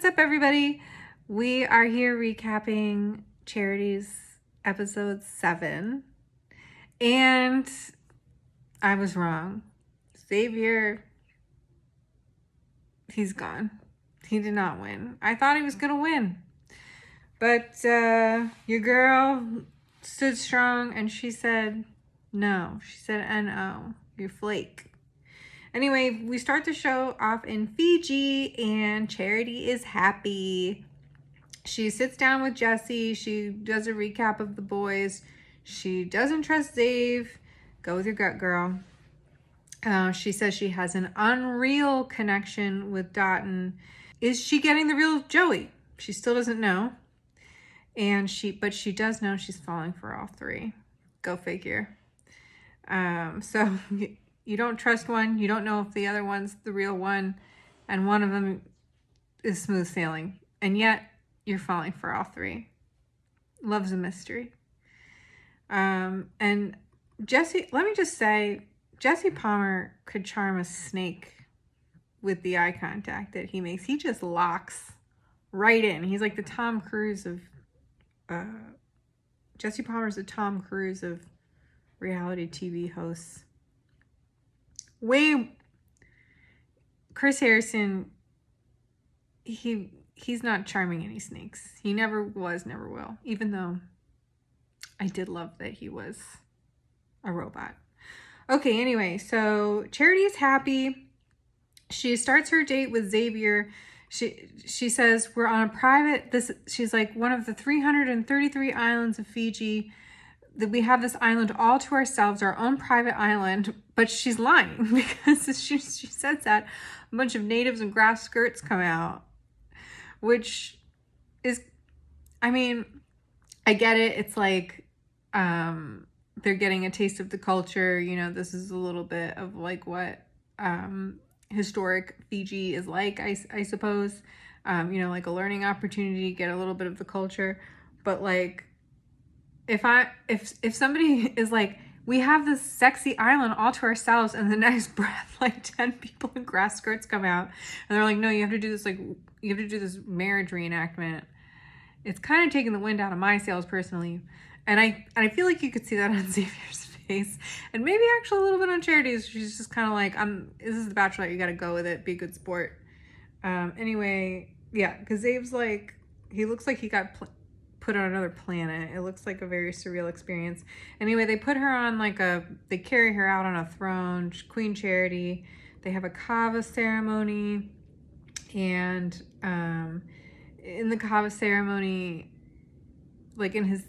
What's up, everybody? We are here recapping Charity's episode 7. And I was wrong. Xavier, he's gone. He did not win. I thought he was going to win. But your girl stood strong and she said no. She said N-O. You flake. Anyway, we start the show off in Fiji and Charity is happy. She sits down with Jesse. She does a recap of the boys. She doesn't trust Dave. Go with your gut, girl. She says she has an unreal connection with Dotton. Is she getting the real Joey? She still doesn't know. But she does know she's falling for all three. Go figure. So you don't trust one. You don't know if the other one's the real one. And one of them is smooth sailing. And yet you're falling for all three. Love's a mystery. And Jesse, let me just say, Jesse Palmer could charm a snake with the eye contact that he makes. He just locks right in. He's like the Tom Cruise of, Jesse Palmer's the Tom Cruise of reality TV hosts. Chris Harrison, he's not charming any snakes. He never was, never will. Even though I did love that he was a robot. Okay, anyway, so Charity is happy. She starts her date with Xavier. She says, we're on a private, she's like, one of the 333 islands of Fiji, that we have this island all to ourselves, our own private island. But she's lying because she says that a bunch of natives in grass skirts come out, which is, I mean, I get it. It's like, they're getting a taste of the culture. You know, this is a little bit of like what, historic Fiji is like, I suppose, you know, like a learning opportunity, get a little bit of the culture. But like, if somebody is like, we have this sexy island all to ourselves, and the next breath, like 10 people in grass skirts come out, and they're like, no, you have to do this, like, you have to do this marriage reenactment. It's kind of taking the wind out of my sails personally. And I feel like you could see that on Xavier's face, and maybe actually a little bit on Charity's. She's just kind of like, this is the Bachelorette, you got to go with it, be a good sport. Anyway, yeah, because Zave's like, he looks like he got put on another planet. It looks like a very surreal experience. Anyway, they put her on like they carry her out on a throne, Queen Charity. They have a kava ceremony, and in the kava ceremony, like in his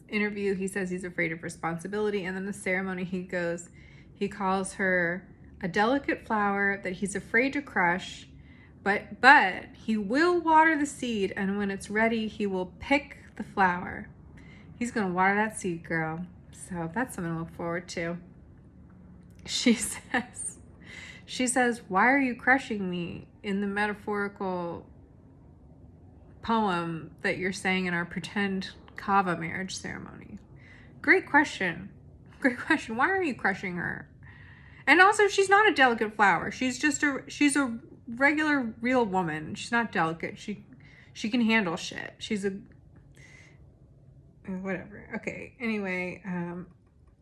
interview, he says he's afraid of responsibility. And then the ceremony, he calls her a delicate flower that he's afraid to crush, but he will water the seed, and when it's ready, he will pick the flower. He's gonna water that seed, girl. So that's something to look forward to. She says, why are you crushing me in the metaphorical poem that you're saying in our pretend kava marriage ceremony? Great question. Why are you crushing her? And also, she's not a delicate flower. She's a regular, real woman. She's not delicate. She can handle shit. She's a whatever. Okay. Anyway,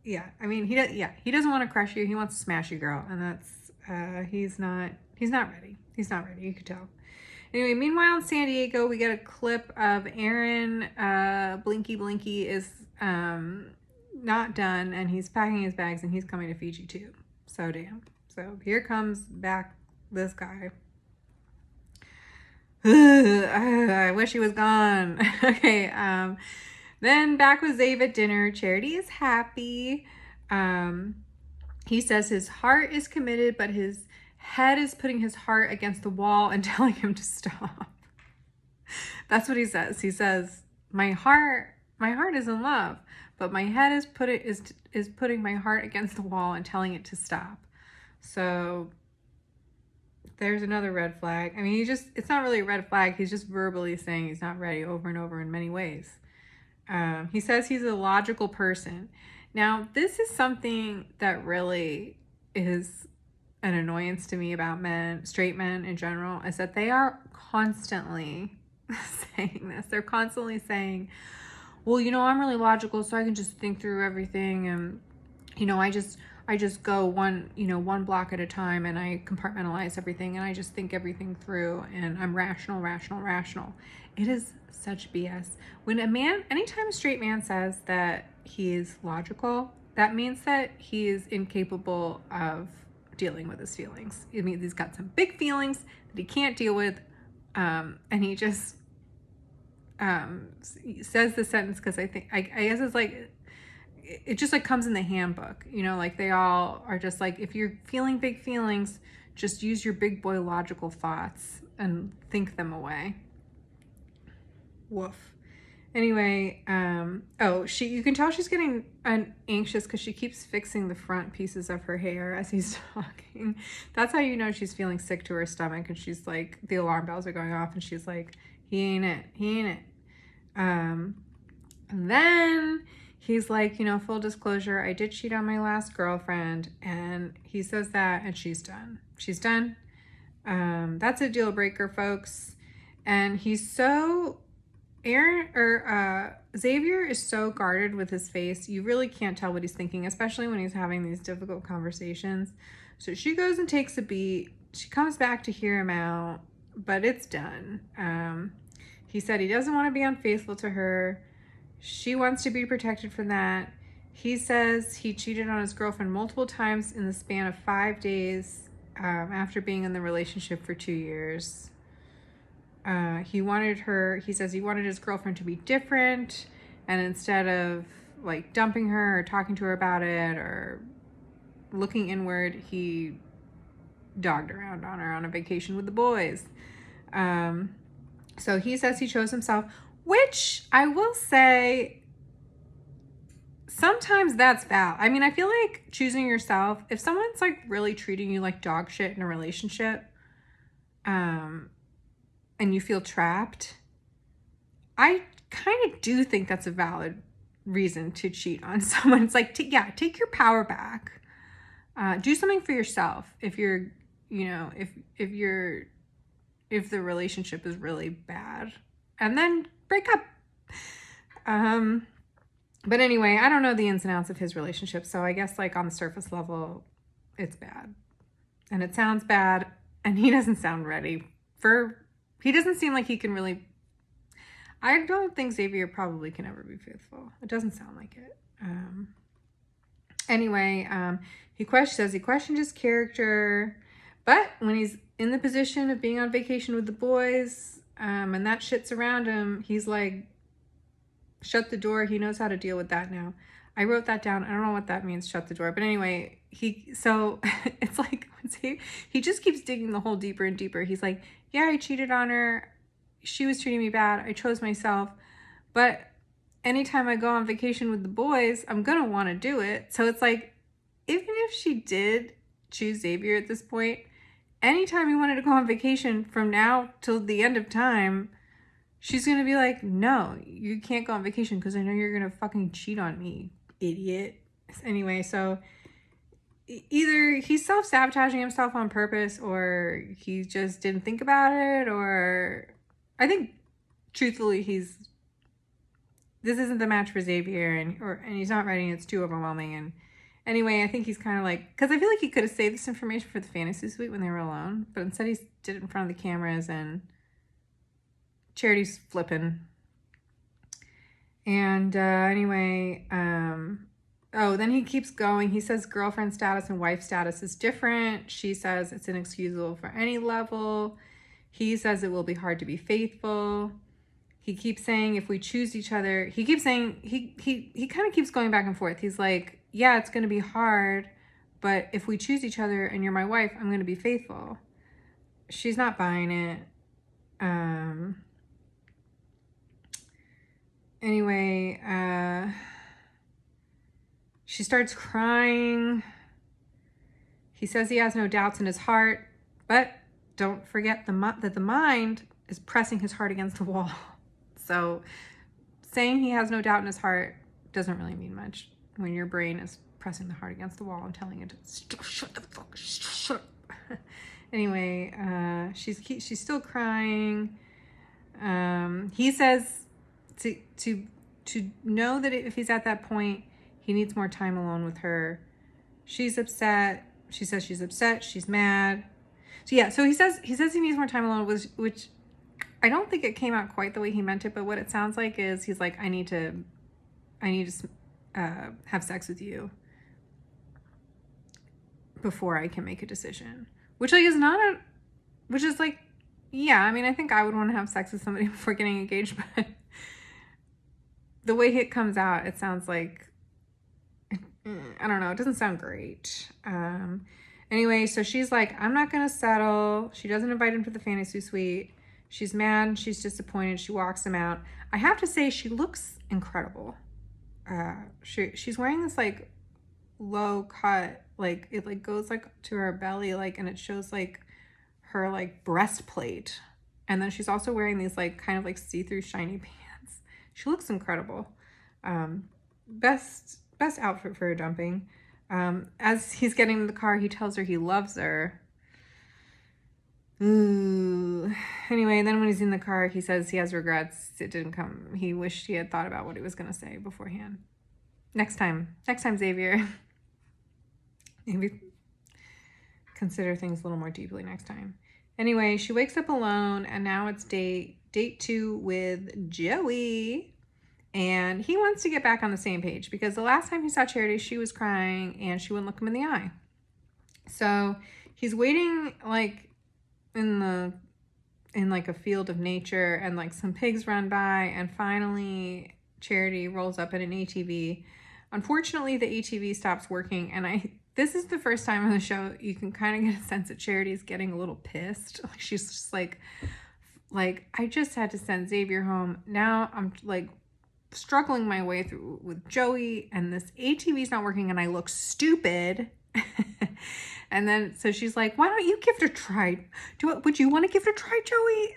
yeah. I mean, he doesn't want to crush you. He wants to smash you, girl. And that's he's not ready. He's not ready. You could tell. Anyway, meanwhile in San Diego, we get a clip of Aaron. Blinky is not done, and he's packing his bags, and he's coming to Fiji too. So damn. So here comes back this guy. I wish he was gone. Okay. Then back with Zave at dinner. Charity is happy. He says his heart is committed, but his head is putting his heart against the wall and telling him to stop. That's what he says. He says, my heart is in love, but my head is putting my heart against the wall and telling it to stop. So there's another red flag. I mean, it's not really a red flag. He's just verbally saying he's not ready over and over in many ways. He says he's a logical person. Now, this is something that really is an annoyance to me about men, straight men in general, is that they are constantly saying this. They're constantly saying, well, I'm really logical, so I can just think through everything, and I just go one block at a time, and I compartmentalize everything, and I just think everything through, and I'm rational. It is such BS. When anytime a straight man says that he is logical, that means that he is incapable of dealing with his feelings. It means he's got some big feelings that he can't deal with, and he just says the sentence because I guess it's like, it just like comes in the handbook, like they all are just like, if you're feeling big feelings, just use your big boy logical thoughts and think them away. Woof. Anyway, you can tell she's getting anxious because she keeps fixing the front pieces of her hair as he's talking. That's how you know she's feeling sick to her stomach, and she's like, the alarm bells are going off, and she's like, he ain't it. And then he's like, full disclosure, I did cheat on my last girlfriend, and he says that, and she's done. That's a deal breaker, folks. And he's so... Xavier is so guarded with his face, you really can't tell what he's thinking, especially when he's having these difficult conversations. So she goes and takes a beat. She comes back to hear him out, but it's done. He said he doesn't want to be unfaithful to her. She wants to be protected from that. He says he cheated on his girlfriend multiple times in the span of 5 days after being in the relationship for 2 years. He says he wanted his girlfriend to be different, and instead of like dumping her or talking to her about it or looking inward, he dogged around on her on a vacation with the boys. So he says he chose himself, which I will say, sometimes that's valid. I mean, I feel like choosing yourself, if someone's like really treating you like dog shit in a relationship, and you feel trapped, I kind of do think that's a valid reason to cheat on someone. It's like, take your power back. Do something for yourself if you're, if the relationship is really bad, and then break up. But anyway, I don't know the ins and outs of his relationship, so I guess like on the surface level, it's bad. And it sounds bad, and he doesn't sound ready he doesn't seem like he can really... I don't think Xavier probably can ever be faithful. It doesn't sound like it. Anyway, he says he questioned his character, but when he's in the position of being on vacation with the boys, and that shit's around him, he's like, shut the door. He knows how to deal with that now. I wrote that down. I don't know what that means, shut the door. But anyway, it's like, he just keeps digging the hole deeper and deeper. He's like, yeah, I cheated on her. She was treating me bad. I chose myself. But anytime I go on vacation with the boys, I'm going to want to do it. So it's like, even if she did choose Xavier at this point, anytime he wanted to go on vacation from now till the end of time, she's going to be like, no, you can't go on vacation because I know you're going to fucking cheat on me, idiot. Anyway, so either he's self-sabotaging himself on purpose, or he just didn't think about it, or I think truthfully this isn't the match for Xavier, and he's not ready, and it's too overwhelming. And anyway, I think he's kind of like, because I feel like he could have saved this information for the fantasy suite when they were alone, but instead he did it in front of the cameras, and Charity's flipping. And anyway, then he keeps going. He says girlfriend status and wife status is different. She says it's inexcusable for any level. He says it will be hard to be faithful. He keeps saying if we choose each other, he keeps saying, he kind of keeps going back and forth. He's like, yeah, it's going to be hard, but if we choose each other and you're my wife, I'm going to be faithful. She's not buying it. Anyway, she starts crying. He says he has no doubts in his heart, but don't forget that the mind is pressing his heart against the wall. So saying he has no doubt in his heart doesn't really mean much when your brain is pressing the heart against the wall and telling it to shut the fuck, shut. Anyway, she's still crying. He says to know that if he's at that point, he needs more time alone with her. She's upset. She says she's upset. She's mad. So yeah, so he says he needs more time alone, which I don't think it came out quite the way he meant it, but what it sounds like is he's like, I need to have sex with you before I can make a decision, which like is not a, which is like, yeah, I mean, I think I would want to have sex with somebody before getting engaged, but the way it comes out, it sounds like, I don't know, it doesn't sound great. Anyway, so she's like, I'm not going to settle. She doesn't invite him to the fantasy suite. She's mad. She's disappointed. She walks him out. I have to say, she looks incredible. She's wearing this like low cut, like it like goes like to her belly, like, and it shows like her like breastplate. And then she's also wearing these like kind of like see-through shiny pants. She looks incredible. Best outfit for her dumping. As he's getting in the car, he tells her he loves her. Ooh. Anyway, then when he's in the car, he says he has regrets. It didn't come. He wished he had thought about what he was going to say beforehand. Next time, Xavier. Maybe consider things a little more deeply next time. Anyway, she wakes up alone, and now it's date 2 with Joey. And he wants to get back on the same page because the last time he saw Charity, she was crying and she wouldn't look him in the eye. So he's waiting like in like a field of nature, and like some pigs run by, and finally Charity rolls up in an ATV. Unfortunately, the ATV stops working, and this is the first time on the show you can kind of get a sense that Charity's getting a little pissed. Like she's just like I just had to send Xavier home. Now I'm like struggling my way through with Joey, and this ATV's not working, and I look stupid. And then so she's like, why don't you give it a try? Would you want to give it a try, Joey?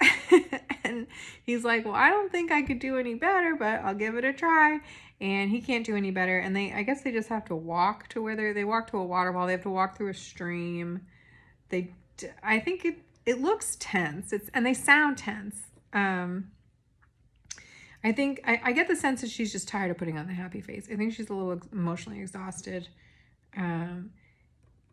And he's like, well, I don't think I could do any better, but I'll give it a try. And he can't do any better. And I guess they just have to walk to where they walk to a waterfall. They have to walk through a stream. I think it looks tense. And they sound tense. I think I get the sense that she's just tired of putting on the happy face. I think she's a little emotionally exhausted.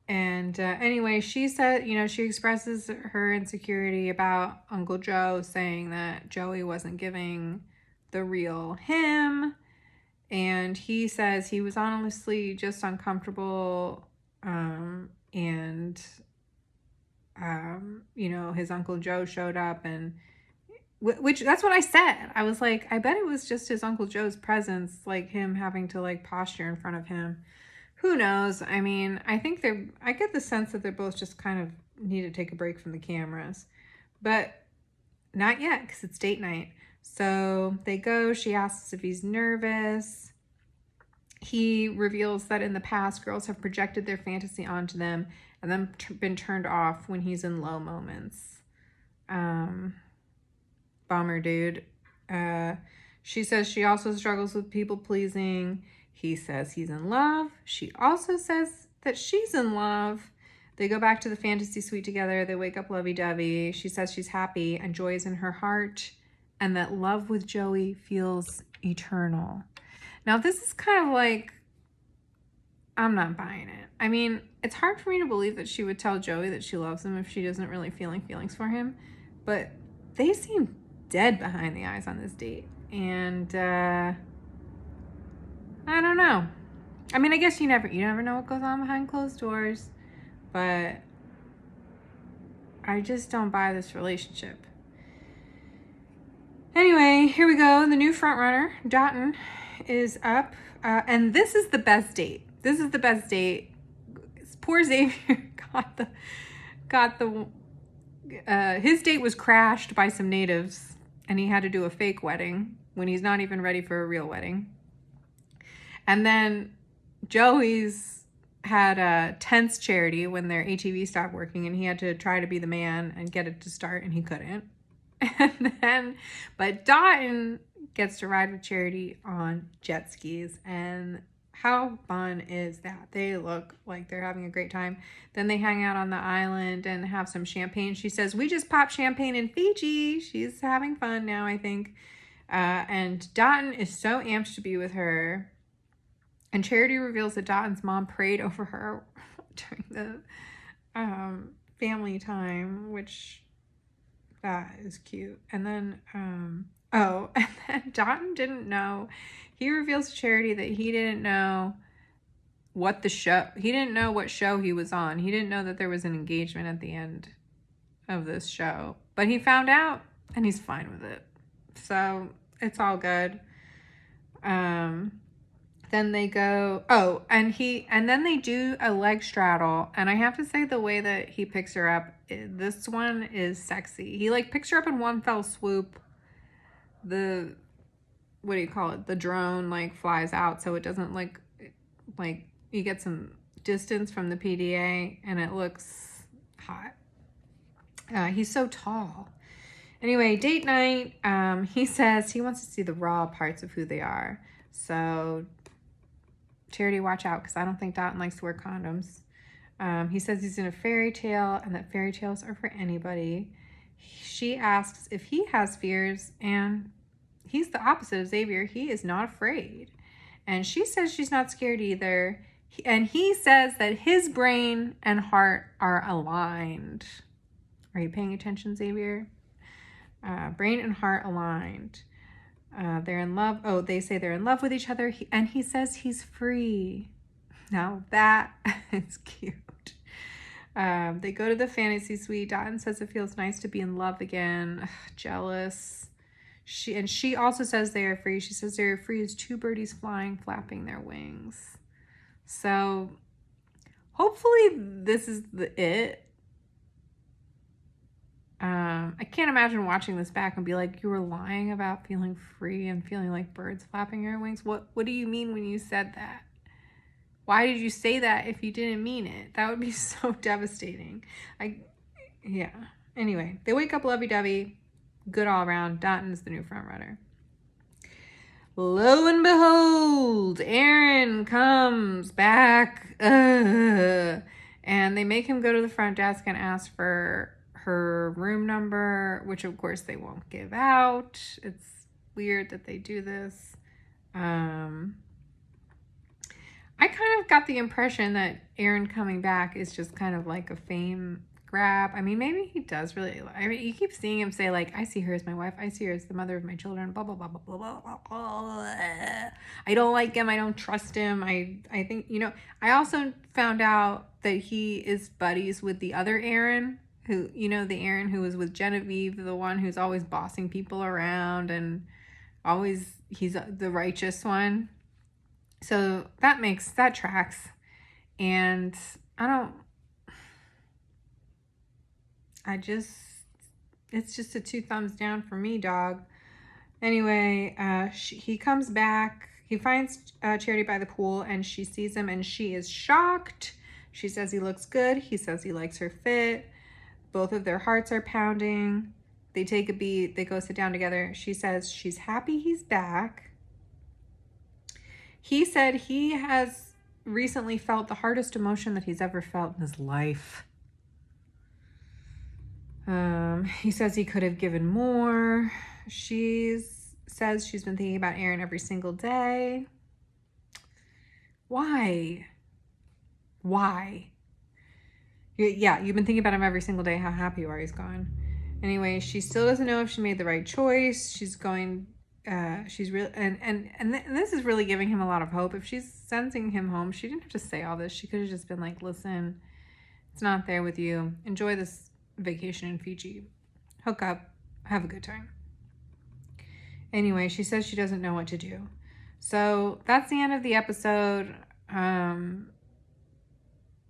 Anyway, she said, she expresses her insecurity about Uncle Joe, saying that Joey wasn't giving the real him. And he says he was honestly just uncomfortable. His Uncle Joe showed up, and which that's what I said. I was like, I bet it was just his Uncle Joe's presence, like him having to like posture in front of him. Who knows? I mean, I get the sense that they're both just kind of need to take a break from the cameras, but not yet because it's date night. So they go, she asks if he's nervous. He reveals that in the past, girls have projected their fantasy onto them and then been turned off when he's in low moments. Bummer, dude. She says she also struggles with people pleasing. He says he's in love. She also says that she's in love. They go back to the fantasy suite together. They wake up lovey-dovey. She says she's happy and joy is in her heart, and that love with Joey feels eternal. Now, this is kind of like, I'm not buying it. I mean, it's hard for me to believe that she would tell Joey that she loves him if she doesn't really feeling feelings for him, but they seem dead behind the eyes on this date. And, I don't know. I mean, I guess you never know what goes on behind closed doors, but I just don't buy this relationship. Anyway, here we go. The new frontrunner, Dotun, is up, and this is the best date. This is the best date. Poor Xavier got the his date was crashed by some natives, and he had to do a fake wedding when he's not even ready for a real wedding. And then Joey's had a tense Charity when their ATV stopped working, and he had to try to be the man and get it to start, and he couldn't. But Dotun gets to ride with Charity on jet skis, and How fun is that? They look like they're having a great time. Then they hang out on the island and have some champagne. She says, we just popped champagne in Fiji. She's having fun now, I think. And Dotun is so amped to be with her. And Charity reveals that Dotun's mom prayed over her during the family time, which that is cute. And then, and then Dotun didn't know. He reveals to Charity that he didn't know he didn't know what show he was on. He didn't know that there was an engagement at the end of this show. But he found out, and he's fine with it. So, it's all good. Then they go, and then they do a leg straddle. And I have to say, the way that he picks her up, this one is sexy. He like picks her up in one fell swoop. What do you call it? The drone like flies out, so it doesn't like you get some distance from the PDA, and it looks hot. He's so tall. Anyway, date night. He says he wants to see the raw parts of who they are. So, Charity, watch out, because I don't think Dotun likes to wear condoms. He says he's in a fairy tale and that fairy tales are for anybody. She asks if he has fears, and he's the opposite of Xavier. He is not afraid. And she says she's not scared either. And he says that his brain and heart are aligned. Are you paying attention, Xavier? Brain and heart aligned. They're in love. Oh, they say they're in love with each other. And he says he's free. Now that is cute. They go to the fantasy suite. Dotun says it feels nice to be in love again. Ugh, jealous. She also says they are free. She says they are free as two birdies flying, flapping their wings. So hopefully this is it. I can't imagine watching this back and be like, you were lying about feeling free and feeling like birds flapping your wings. What do you mean when you said that? Why did you say that if you didn't mean it? That would be so devastating. Yeah. Anyway, they wake up lovey-dovey. Good all around. Dotun's the new front runner. Lo and behold, Aaron comes back. And they make him go to the front desk and ask for her room number, which of course they won't give out. It's weird that they do this. I kind of got the impression that Aaron coming back is just kind of like a fame grab. I mean, maybe he does really. I mean, you keep seeing him say like, I see her as my wife. I see her as the mother of my children. Blah, blah, blah, blah, blah, blah, blah, blah. I don't like him. I don't trust him. I think, I also found out that he is buddies with the other Aaron, who, the Aaron who was with Genevieve, the one who's always bossing people around and he's the righteous one. So that tracks. And it's just a 2 thumbs down for me, dog. Anyway, he comes back. He finds Charity by the pool, and she sees him, and she is shocked. She says he looks good. He says he likes her fit. Both of their hearts are pounding. They take a beat. They go sit down together. She says she's happy he's back. He said he has recently felt the hardest emotion that he's ever felt in his life. He says he could have given more. She says she's been thinking about Aaron every single day. Why? Yeah, you've been thinking about him every single day. How happy you are he's gone. Anyway, she still doesn't know if she made the right choice. She's really, and this is really giving him a lot of hope. If she's sending him home, she didn't have to say all this. She could have just been like, listen, it's not there with you. Enjoy this vacation in Fiji. Hook up. Have a good time. Anyway, she says she doesn't know what to do. So that's the end of the episode.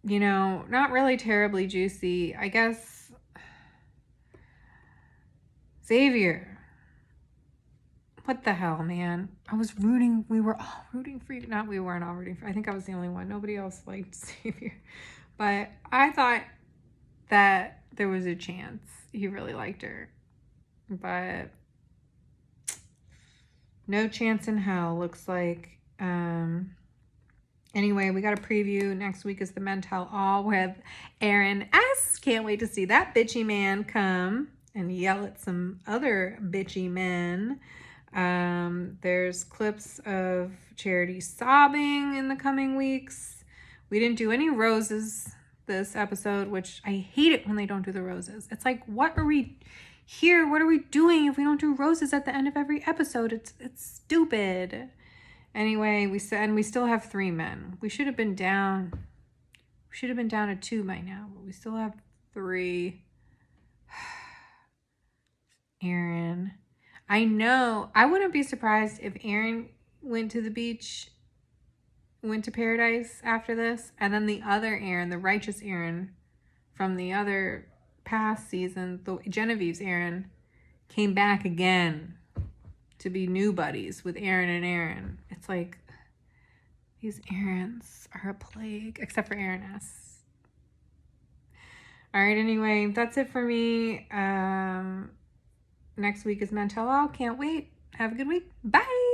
Not really terribly juicy. I guess Xavier. What the hell, man? We were all rooting for you. We weren't all rooting for, I think I was the only one. Nobody else liked Xavier. But I thought that there was a chance he really liked her. But no chance in hell, looks like. Anyway, we got a preview. Next week is the Men Tell All with Aaron S. Can't wait to see that bitchy man come and yell at some other bitchy men. There's clips of Charity sobbing in the coming weeks. We didn't do any roses this episode, which I hate it when they don't do the roses. It's like, what are we here? What are we doing if we don't do roses at the end of every episode? It's stupid. Anyway, we still have 3 men. We should have been down. We should have been down to 2 by now, but we still have 3. Aaron. I know. I wouldn't be surprised if Aaron went to the beach, went to paradise after this, and then the other Aaron, the righteous Aaron from the other past season, the Genevieve's Aaron, came back again to be new buddies with Aaron and Aaron. It's like, these Aarons are a plague, except for Aaron S. All right, anyway, that's it for me. Next week is Men Tell All. Can't wait. Have a good week. Bye.